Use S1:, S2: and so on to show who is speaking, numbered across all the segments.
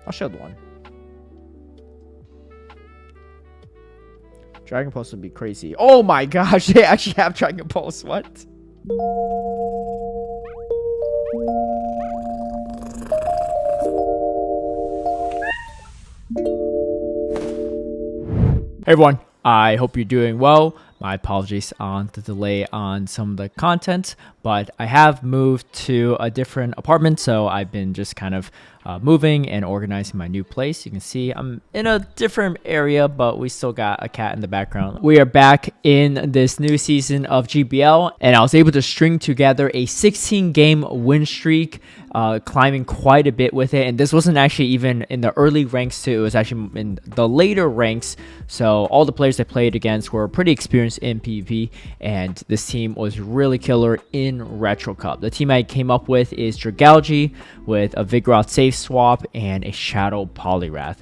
S1: I'll shield one. Dragon Pulse would be crazy. Oh my gosh, they actually have Dragon Pulse. What? Hey everyone, I hope you're doing well. My apologies on the delay on some of the content, but I have moved to a different apartment, so I've been just kind of moving and organizing my new place. You can see I'm in a different area, but we still got a cat in the background. We are back in this new season of GBL, and I was able to string together a 16-game win streak, climbing quite a bit with it. And this wasn't actually even in the early ranks too. It was actually in the later ranks. So all the players I played against were pretty experienced in PvP, and this team was really killer in Retro Cup. The team I came up with is Dragalge with a Vigoroth safe swap and a Shadow Poliwrath.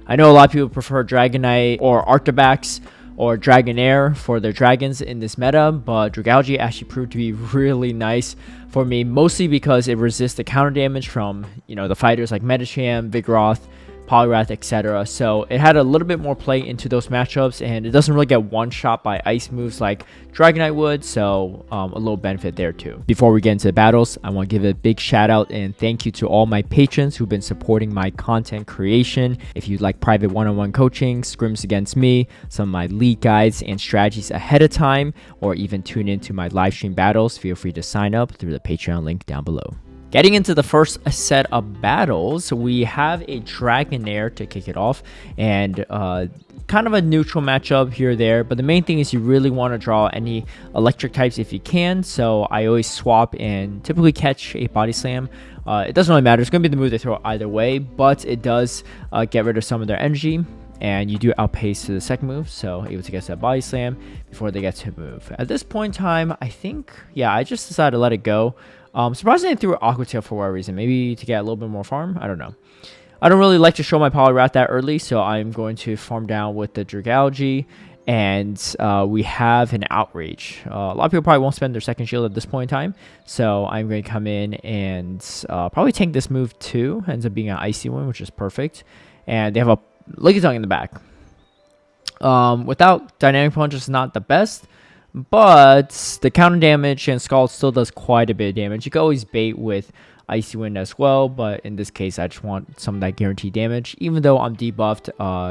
S1: I know a lot of people prefer Dragonite or Arctibax or Dragonair for their dragons in this meta, but Dragalge actually proved to be really nice for me, mostly because it resists the counter damage from, the fighters like Medicham, Vigoroth, Poliwrath, etc. So it had a little bit more play into those matchups, and it doesn't really get one shot by ice moves like Dragonite would, so a little benefit there too. Before we get into the battles, I want to give a big shout out and thank you to all my patrons who've been supporting my content creation. If you'd like private one-on-one coaching, scrims against me, some of my league guides and strategies ahead of time, or even tune into my live stream battles, feel free to sign up through the Patreon link down below. Getting into the first set of battles, we have a Dragonair to kick it off, and kind of a neutral matchup here or there, but the main thing is you really want to draw any electric types if you can, so I always swap and typically catch a Body Slam. It doesn't really matter, it's going to be the move they throw either way, but it does get rid of some of their energy, and you do outpace to the second move, so able to get that Body Slam before they get to move. At this point in time, I think, I just decided to let it go. Surprisingly, I threw an Aqua Tail for whatever reason. Maybe to get a little bit more farm? I don't know. I don't really like to show my Poliwrath that early, so I'm going to farm down with the Dragalge. And we have an Outrage. A lot of people probably won't spend their second shield at this point in time, so I'm going to come in and probably tank this move too. Ends up being an Icy one, which is perfect. And they have a Lickitung in the back. Without Dynamic Punch, it's not the best, but the counter damage and Scald still does quite a bit of damage. You can always bait with Icy Wind as well, but in this case, I just want some of that guaranteed damage. Even though I'm debuffed,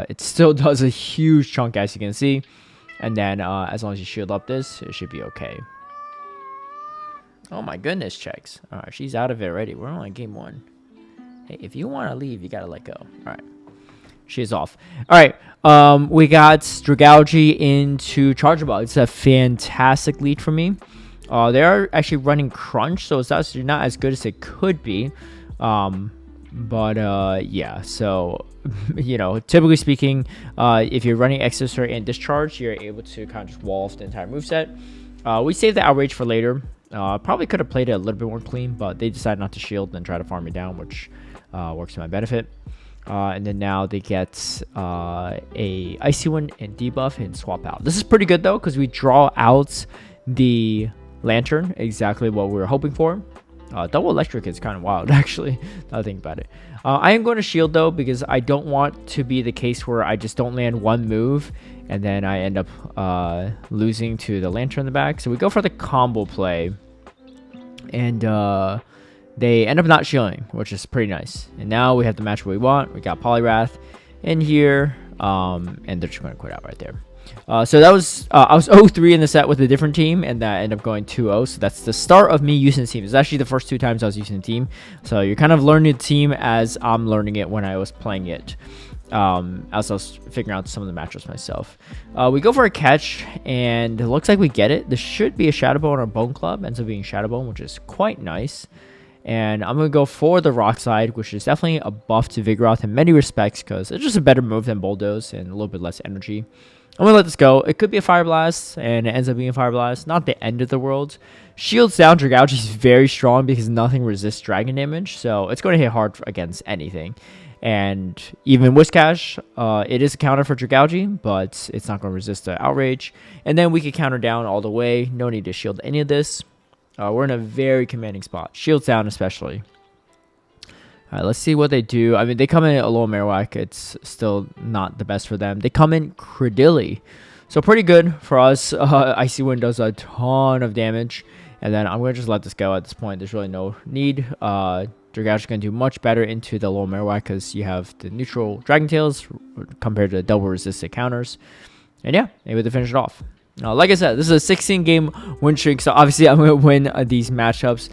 S1: it still does a huge chunk, as you can see. And then, as long as you shield up this, it should be okay. Oh my goodness, checks. Alright, she's out of it already. We're on game 1. Hey, if you want to leave, you gotta let go. Alright. She is off. All right, we got Dragalge into Charjabug. It's a fantastic lead for me. They are actually running Crunch, so it's actually not as good as it could be. Yeah, so, typically speaking, if you're running Executor and Discharge, you're able to kind of just wall off the entire moveset. We saved the Outrage for later. Probably could have played it a little bit more clean, but they decided not to shield and try to farm me down, which works to my benefit. And then now they get a Icy One and debuff and swap out. This is pretty good though, because we draw out the Lanturn, exactly what we were hoping for. Double Electric is kind of wild, actually, now I think about it. I am going to shield though, because I don't want to be the case where I just don't land one move and then I end up losing to the Lanturn in the back. So we go for the combo play, and they end up not shielding, which is pretty nice. And now we have the match we want. We got Poliwrath in here, and they're just going to quit out right there. So that was, I was 0-3 in the set with a different team, and that ended up going 2-0. So that's the start of me using the team. It's actually the first 2 times I was using the team. So you're kind of learning the team as I'm learning it when I was playing it. As I was figuring out some of the matchups myself. We go for a catch, and it looks like we get it. This should be a Shadow Bone or Bone Club. Ends up being Shadow Bone, which is quite nice. And I'm going to go for the Rock Slide, which is definitely a buff to Vigoroth in many respects, because it's just a better move than Bulldoze and a little bit less energy. I'm going to let this go. It could be a Fire Blast, and it ends up being a Fire Blast. Not the end of the world. Shields down Dragalge is very strong because nothing resists dragon damage, so it's going to hit hard against anything. And even Whiscash, it is a counter for Dragalge, but it's not going to resist the Outrage. And then we can counter down all the way. No need to shield any of this. We're in a very commanding spot. Shields down especially. All right, let's see what they do. I mean, they come in Alolan Marowak. It's still not the best for them. They come in Cresselia. So pretty good for us. Icy Wind does a ton of damage. And then I'm going to just let this go at this point. There's really no need. Dragonair is going to do much better into the Alolan Marowak because you have the neutral Dragon Tails compared to double resisted counters. And yeah, able to finish it off. Like I said, this is a 16-game win streak, so obviously I'm going to win these matchups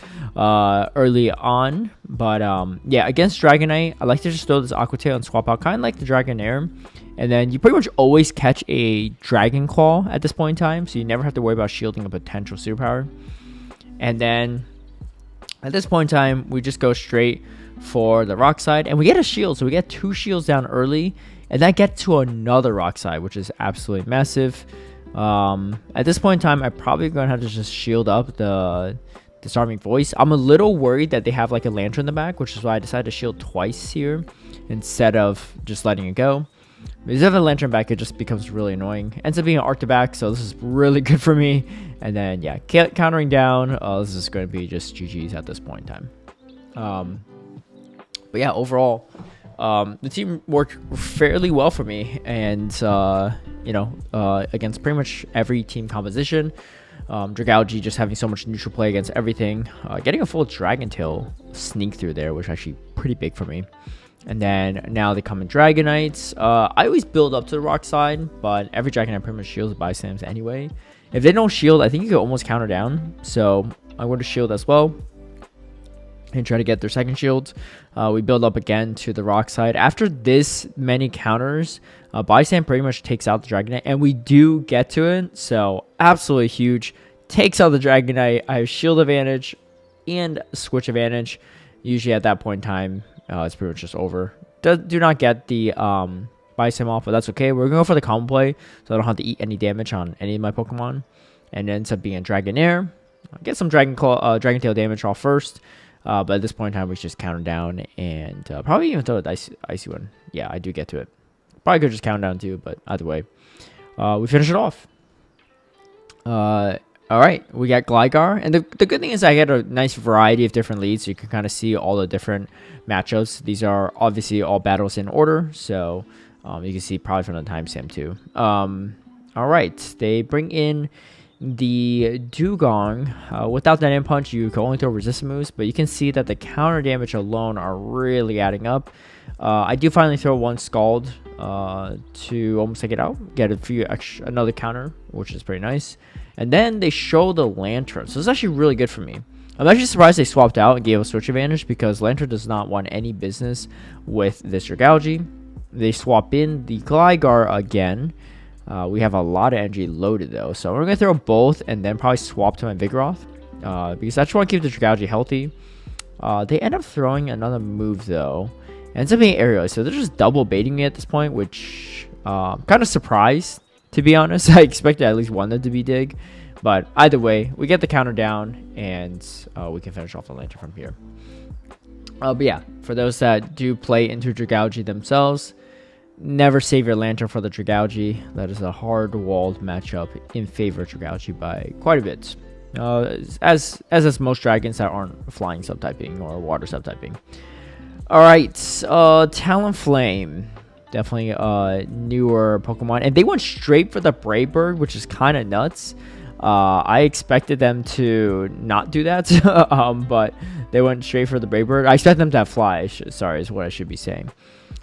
S1: early on. But yeah, against Dragonite, I like to just throw this Aqua Tail and swap out, kind of like the Dragonair. And then you pretty much always catch a Dragon Claw at this point in time, so you never have to worry about shielding a potential superpower. And then at this point in time, we just go straight for the Rock Side, and we get a shield, so we get 2 shields down early, and that gets to another Rock Side, which is absolutely massive. At this point in time, I'm probably going to have to just shield up the Disarming Voice. I'm a little worried that they have like a Lanturn in the back, which is why I decided to shield twice here instead of just letting it go. If you have a Lanturn back, it just becomes really annoying. Ends up being an Arctic back, so this is really good for me. And then, yeah, countering down. This is going to be just GG's at this point in time. But yeah, overall, the team worked fairly well for me. And, against pretty much every team composition. Dragalge just having so much neutral play against everything. Getting a full Dragon Tail sneak through there, which is actually pretty big for me. And then now they come in Dragonites. I always build up to the Rock Side, but every Dragonite pretty much shields by Slams anyway. If they don't shield, I think you can almost counter down. So I'm going to shield as well and try to get their second shield. We build up again to the Rock Side. After this many counters, Bysand pretty much takes out the Dragonite, and we do get to it. So absolutely huge. Takes out the Dragonite. I have shield advantage and switch advantage. Usually at that point in time, it's pretty much just over. Do not get the Bysand off, but that's okay. We're going to go for the combo play, so I don't have to eat any damage on any of my Pokemon. And it ends up being Dragonair. Get some Dragon Tail damage off first. But at this point in time, we just counter down and probably even throw the icy one. Yeah, I do get to it. Probably could just count down too, but either way, we finish it off. All right, we got Gligar, and the good thing is I get a nice variety of different leads, so you can kind of see all the different matchups. These are obviously all battles in order, so you can see probably from the timestamp too. All right, they bring in the Dugong. Without that in punch, you can only throw resistant moves, but you can see that the counter damage alone are really adding up. I do finally throw one Scald to almost take it out, get another counter, which is pretty nice. And then they show the Lanturn, so it's actually really good for me. I'm actually surprised they swapped out and gave a switch advantage because Lanturn does not want any business with this Dragalge. They swap in the Gligar again. We have a lot of energy loaded though, so we're going to throw both and then probably swap to my Vigoroth because I just want to keep the Dragalge healthy. They end up throwing another move though. It ends up being Aerial, so they're just double baiting me at this point, which I'm kind of surprised, to be honest. I expected at least one of them to be Dig, but either way, we get the counter down and we can finish off the Lanturn from here. But yeah, for those that do play into Dragalge themselves, never save your Lanturn for the Dragalge. That is a hard-walled matchup in favor of Dragalge by quite a bit. As most dragons that aren't flying subtyping or water subtyping. Alright, Talonflame. Definitely a newer Pokemon. And they went straight for the Brave Bird, which is kind of nuts. I expected them to not do that, but they went straight for the Brave Bird. I expect them to have Fly, sorry, is what I should be saying.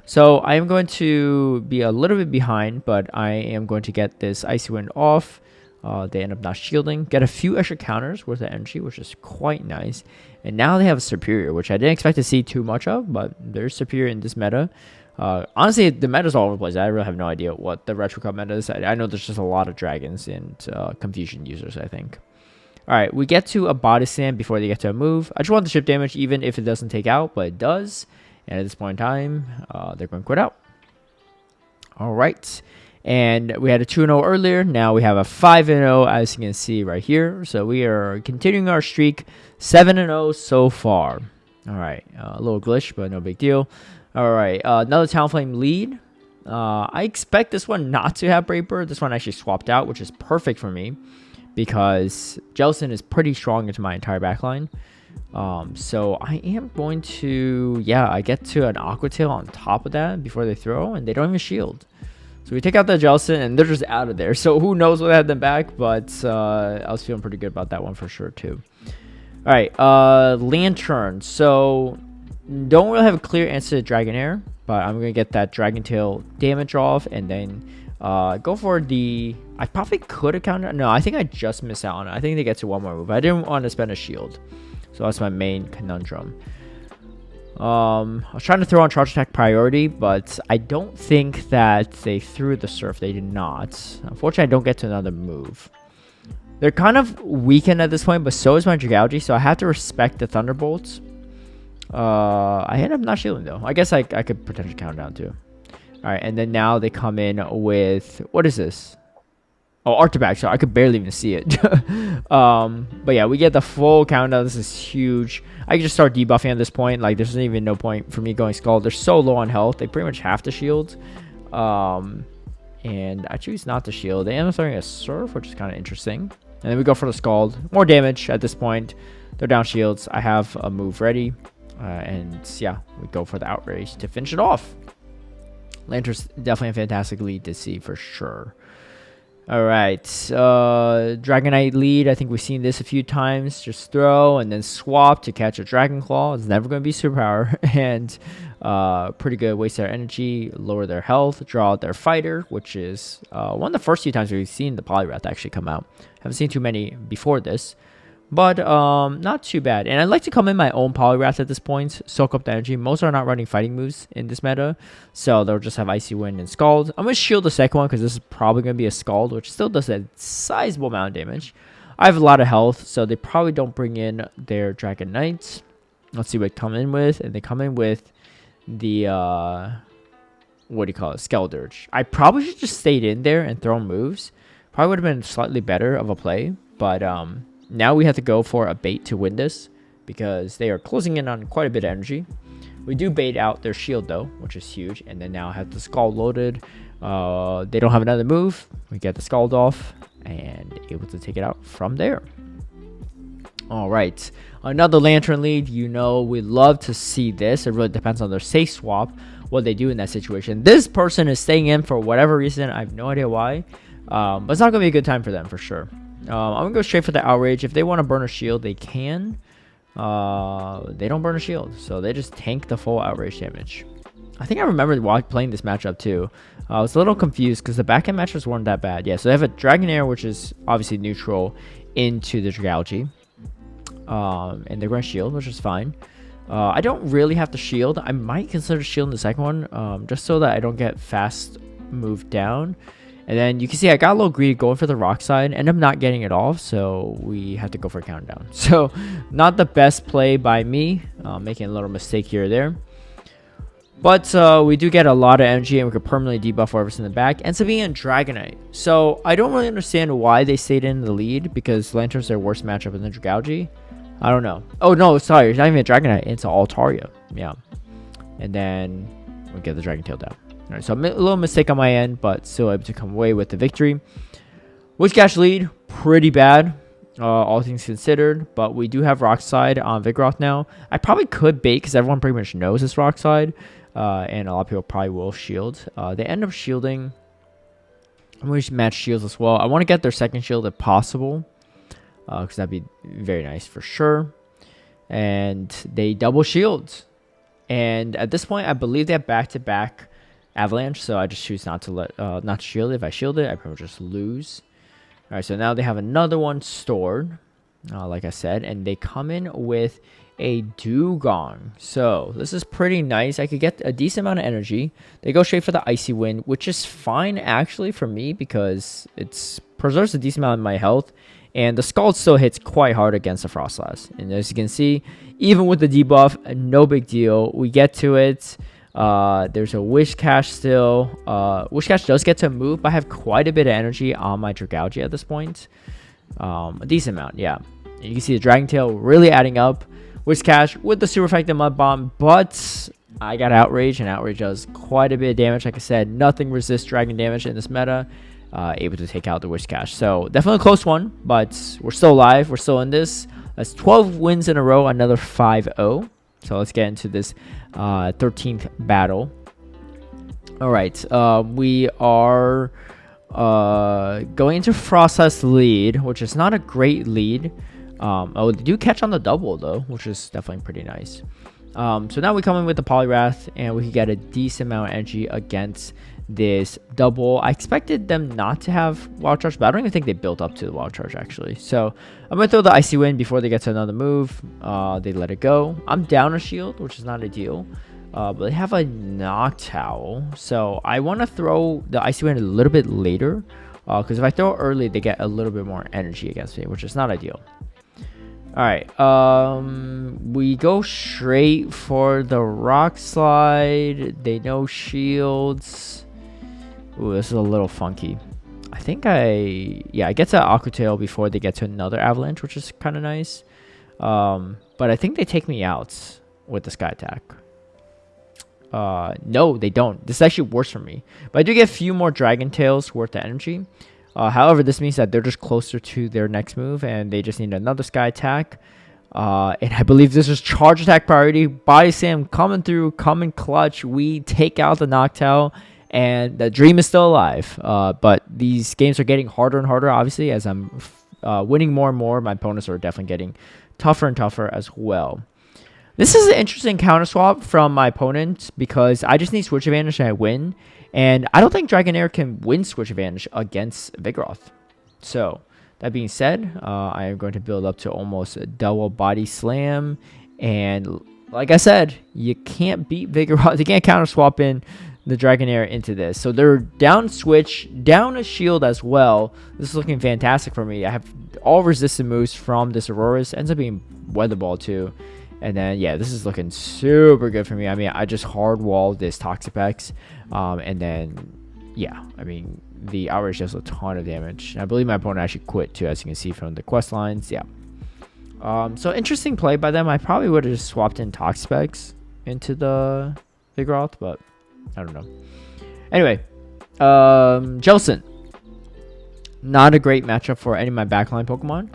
S1: So I am going to be a little bit behind, but I am going to get this Icy Wind off. They end up not shielding. Get a few extra counters worth of energy, which is quite nice. And now they have a Superior, which I didn't expect to see too much of, but they're Superior in this meta. Honestly, the meta's all over the place. I really have no idea what the Retro Cup meta is. I know there's just a lot of dragons and Confusion users, I think. Alright, we get to a Body Slam before they get to a move. I just want the chip damage, even if it doesn't take out, but it does. And at this point in time, they're going to quit out. Alright. And we had a 2-0 earlier. Now we have a 5-0, as you can see right here. So we are continuing our streak. 7-0 so far. Alright. A little glitch, but no big deal. Alright. Another Talonflame lead. I expect this one not to have Brave Bird. This one actually swapped out, which is perfect for me. Because Jellicent is pretty strong into my entire backline. So I am going to, yeah, I get to an Aqua Tail on top of that before they throw, and they don't even shield. So we take out the Jellicent, and they're just out of there. So who knows what had them back, but I was feeling pretty good about that one for sure too. All right, Lanturn. So don't really have a clear answer to Dragonair, but I'm gonna get that Dragon Tail damage off, and then go for the. I probably could have countered. No, I think I just missed out on it. I think they get to one more move. I didn't want to spend a shield, so that's my main conundrum. I was trying to throw on Charge Attack priority, but I don't think that they threw the Surf. They did not. Unfortunately, I don't get to another move. They're kind of weakened at this point, but so is my Dragalge, so I have to respect the Thunderbolts. I end up not shielding, though. I guess I could potentially count down, too. Alright, and then now they come in with... What is this? Oh, Artibac, so I could barely even see it. But yeah, we get the full countdown. This is huge. I can just start debuffing at this point. Like, there's even no point for me going Scald. They're so low on health. They pretty much have to shield. And I choose not to shield. They end up throwing a Surf, which is kind of interesting. And then we go for the Scald. More damage at this point. They're down shields. I have a move ready. And yeah, we go for the Outrage to finish it off. Lanturn's definitely a fantastic lead to see for sure. All right, Dragonite lead. I think we've seen this a few times. Just throw and then swap to catch a Dragon Claw. It's never going to be superpower. And pretty good. Waste their energy, lower their health, draw out their fighter, which is one of the first few times we've seen the Poliwrath actually come out. Haven't seen too many before this. But not too bad. And I'd like to come in my own Poliwrath at this point. Soak up the energy. Most are not running fighting moves in this meta. So they'll just have Icy Wind and Scald. I'm going to shield the second one because this is probably going to be a Scald, which still does a sizable amount of damage. I have a lot of health, so they probably don't bring in their Dragonite. Let's see what they come in with. And they come in with the, what do you call it? Skeldurge. I probably should just stayed in there and thrown moves. Probably would have been slightly better of a play. But, now we have to go for a bait to win this because they are closing in on quite a bit of energy. We do bait out their shield though, which is huge. And then now I have the Scald loaded. They don't have another move. We get the Scald off and able to take it out from there. All right, another Lanturn lead. You know, we love to see this. It really depends on their safe swap, what they do in that situation. This person is staying in for whatever reason. I have no idea why, but it's not going to be a good time for them for sure. I'm going to go straight for the Outrage. If they want to burn a shield, they can. They don't burn a shield, so they just tank the full Outrage damage. I think I remember playing this matchup too. I was a little confused because the backend matchups weren't that bad. Yeah, so they have a Dragonair, which is obviously neutral, into the Dragalge. And they're going to shield, which is fine. I don't really have to shield. I might consider shielding the second one, just so that I don't get fast moved down. And then you can see I got a little greedy going for the rock side. End up not getting it off, so we have to go for a countdown. So not the best play by me, making a little mistake here or there. But we do get a lot of energy, and we could permanently debuff whatever's in the back. Ends up being a Dragonite. So I don't really understand why they stayed in the lead, because Lanturn's their worst matchup in the Dragalge. I don't know. Oh, no, sorry. It's not even a Dragonite. It's an Altaria. Yeah. And then we get the Dragon Tail down. All right, so a little mistake on my end, but still able to come away with the victory. Whiscash lead, pretty bad, all things considered. But we do have Rock Slide on Vigoroth now. I probably could bait because everyone pretty much knows this Rock Slide. And a lot of people probably will shield. They end up shielding. I'm going to match shields as well. I want to get their second shield if possible, because that'd be very nice for sure. And they double shield. And at this point, I believe they have back-to-back Avalanche, so I just choose not to shield it. If I shield it, I pretty much just lose. All right, so now they have another one stored, like I said, and they come in with a Dugong. So this is pretty nice. I could get a decent amount of energy. They go straight for the Icy Wind, which is fine actually for me because it preserves a decent amount of my health. And the Scald still hits quite hard against the Froslass. And as you can see, even with the debuff, no big deal. We get to it. There's a Whiscash still. Whiscash does get to move, but I have quite a bit of energy on my Dragalge at this point. A decent amount, yeah. And you can see the Dragon Tail really adding up. Whiscash with the super effective Mud Bomb, but I got Outrage, and Outrage does quite a bit of damage. Like I said, nothing resists dragon damage in this meta. Able to take out the Whiscash. So definitely a close one, but we're still alive. We're still in this. That's 12 wins in a row, another 5-0. So let's get into this 13th battle. All right, we are going into Froslass lead, which is not a great lead. Oh, they do catch on the double though, which is definitely pretty nice. So now we come in with the Poliwrath, and we can get a decent amount of energy against this double. I expected them not to have Wild Charge, but I don't even think they built up to the Wild Charge actually. So I'm going to throw the Icy Wind before they get to another move. They let it go. I'm down a shield, which is not ideal. But they have a Noctowl. So I want to throw the Icy Wind a little bit later. Because if I throw it early, they get a little bit more energy against me, which is not ideal. Alright, we go straight for the Rock Slide. They know shields. Ooh, this is a little funky. I think I get to Aqua Tail before they get to another Avalanche, which is kind of nice. But I think they take me out with the Sky Attack. No, they don't. This is actually worse for me. But I do get a few more Dragon Tails worth of energy. However, this means that they're just closer to their next move, and they just need another Sky Attack. And I believe this is Charge Attack priority. Body Slam coming through, coming clutch. We take out the Noctowl, and the dream is still alive. But these games are getting harder and harder, obviously, as I'm winning more and more. My opponents are definitely getting tougher and tougher as well. This is an interesting counter swap from my opponent because I just need Switch Advantage and I win. And I don't think Dragonair can win Switch Advantage against Vigoroth. So, that being said, I am going to build up to almost a double Body Slam. And like I said, you can't beat Vigoroth. You can't counter swap in the Dragonair into this. So, they're down Switch, down a shield as well. This is looking fantastic for me. I have all resistant moves from this Auroras. Ends up being Weather Ball too. And then, yeah, this is looking super good for me. I mean, I just hard-walled this Toxapex. And then, yeah, I mean, the Outrage does a ton of damage. I believe my opponent actually quit, too, as you can see from the quest lines. Yeah. So, interesting play by them. I probably would have just swapped in Toxapex into the Vigoroth, but I don't know. Anyway, Jellicent. Not a great matchup for any of my backline Pokemon.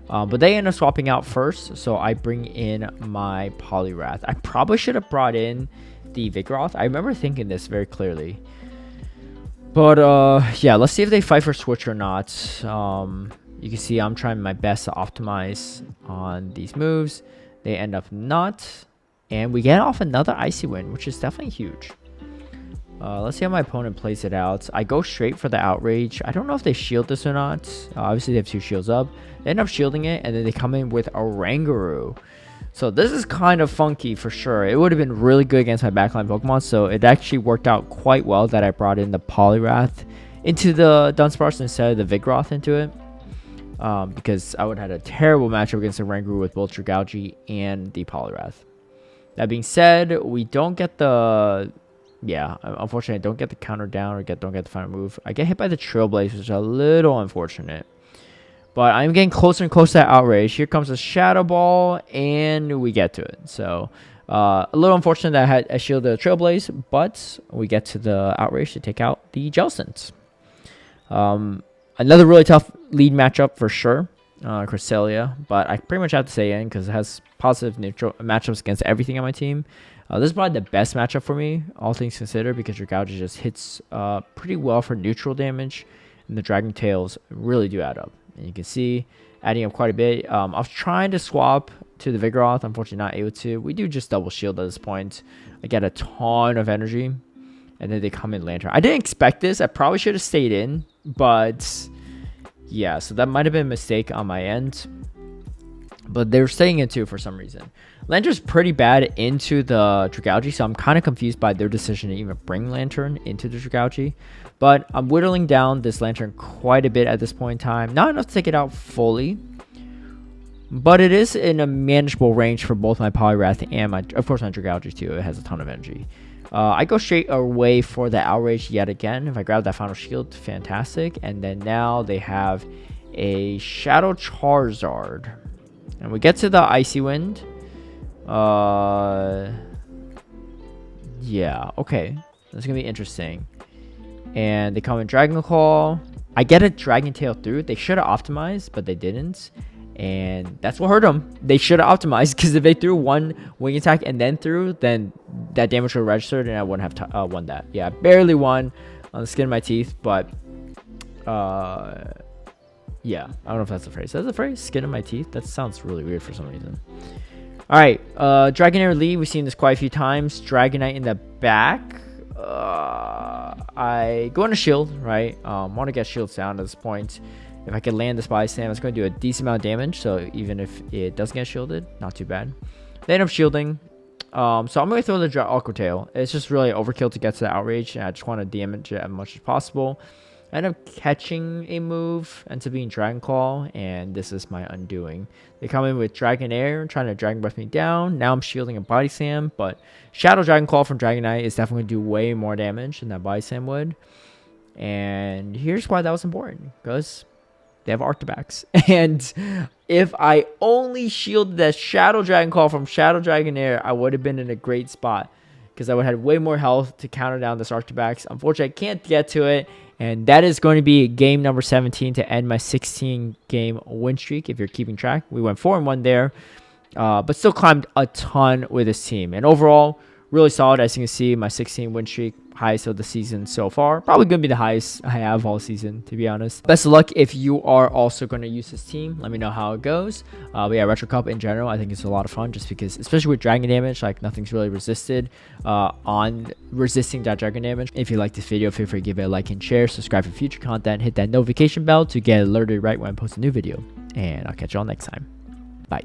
S1: But they end up swapping out first, so I bring in my Poliwrath. I probably should have brought in the Vigoroth. I remember thinking this very clearly. But, yeah, let's see if they fight for Switch or not. You can see I'm trying my best to optimize on these moves. They end up not. And we get off another Icy Wind, which is definitely huge. Let's see how my opponent plays it out. I go straight for the Outrage. I don't know if they shield this or not. Obviously, they have 2 shields up. They end up shielding it, and then they come in with a Rangaroo. So this is kind of funky for sure. It would have been really good against my backline Pokemon, so it actually worked out quite well that I brought in the Poliwrath into the Dunsparce instead of the Vigoroth into it. Because I would have had a terrible matchup against the Rangaroo with both Dragalge and the Poliwrath. That being said, we don't get the... Yeah, unfortunately, I don't get the counter down or don't get the final move. I get hit by the Trailblaze, which is a little unfortunate. But I'm getting closer and closer to that Outrage. Here comes a Shadow Ball, and we get to it. So, a little unfortunate that I shielded the Trailblaze, but we get to the Outrage to take out the Jellicent. Another really tough lead matchup for sure, Cresselia. But I pretty much have to say in because it has positive neutral matchups against everything on my team. This is probably the best matchup for me, all things considered, because Dragalge just hits pretty well for neutral damage, and the Dragon Tails really do add up. And you can see, adding up quite a bit. I was trying to swap to the Vigoroth, unfortunately not able to. We do just double shield at this point. I get a ton of energy, and then they come in Lanturn. I didn't expect this. I probably should have stayed in, but yeah, so that might have been a mistake on my end. But they were staying in too for some reason. Lanturn's pretty bad into the Dragalge, so I'm kind of confused by their decision to even bring Lanturn into the Dragalge. But I'm whittling down this Lanturn quite a bit at this point in time. Not enough to take it out fully, but it is in a manageable range for both my Poliwrath and of course, my Dragalge too. It has a ton of energy. I go straight away for the Outrage yet again. If I grab that final shield, fantastic. And then now they have a Shadow Charizard. And we get to the Icy Wind. Yeah, okay. That's going to be interesting. And they come in Dragon Claw. I get a Dragon Tail through. They should have optimized, but they didn't. and that's what hurt them. They should have optimized, because if they threw one wing attack and then threw, then that damage would have registered and I wouldn't have won that. Yeah, I barely won on the skin of my teeth, but yeah, I don't know if that's a phrase. That's a phrase? Skin of my teeth? That sounds really weird for some reason. All right, Dragonair lead. We've seen this quite a few times. Dragonite in the back. I go into shield, right? Want to get shields down at this point. If I can land this Body Slam, it's going to do a decent amount of damage. So even if it doesn't get shielded, not too bad. They end up shielding. So I'm going to throw the Aqua Tail. It's just really overkill to get to the Outrage, and I just want to damage it as much as possible. I end up catching a move, ends up being Dragon Claw, and this is my undoing. They come in with Dragonair, trying to Dragon Breath me down. Now I'm shielding a Body Slam, but Shadow Dragon Claw from Dragonite is definitely going to do way more damage than that Body Slam would. And here's why that was important, because they have Arctobacks. And if I only shielded that Shadow Dragon Claw from Shadow Dragonair, I would have been in a great spot, because I would have had way more health to counter down this Arctobacks. Unfortunately, I can't get to it. And that is going to be game number 17 to end my 16-game win streak, if you're keeping track. We went 4-1 there, but still climbed a ton with this team. And overall, really solid. As you can see, my 16 win streak, highest of the season so far. Probably going to be the highest I have all season, to be honest. Best of luck if you are also going to use this team. Let me know how it goes. But yeah, Retro Cup in general, I think it's a lot of fun, just because, especially with dragon damage, like nothing's really resisted on resisting that dragon damage. If you like this video, feel free to give it a like and share. Subscribe for future content. Hit that notification bell to get alerted right when I post a new video. And I'll catch you all next time. Bye.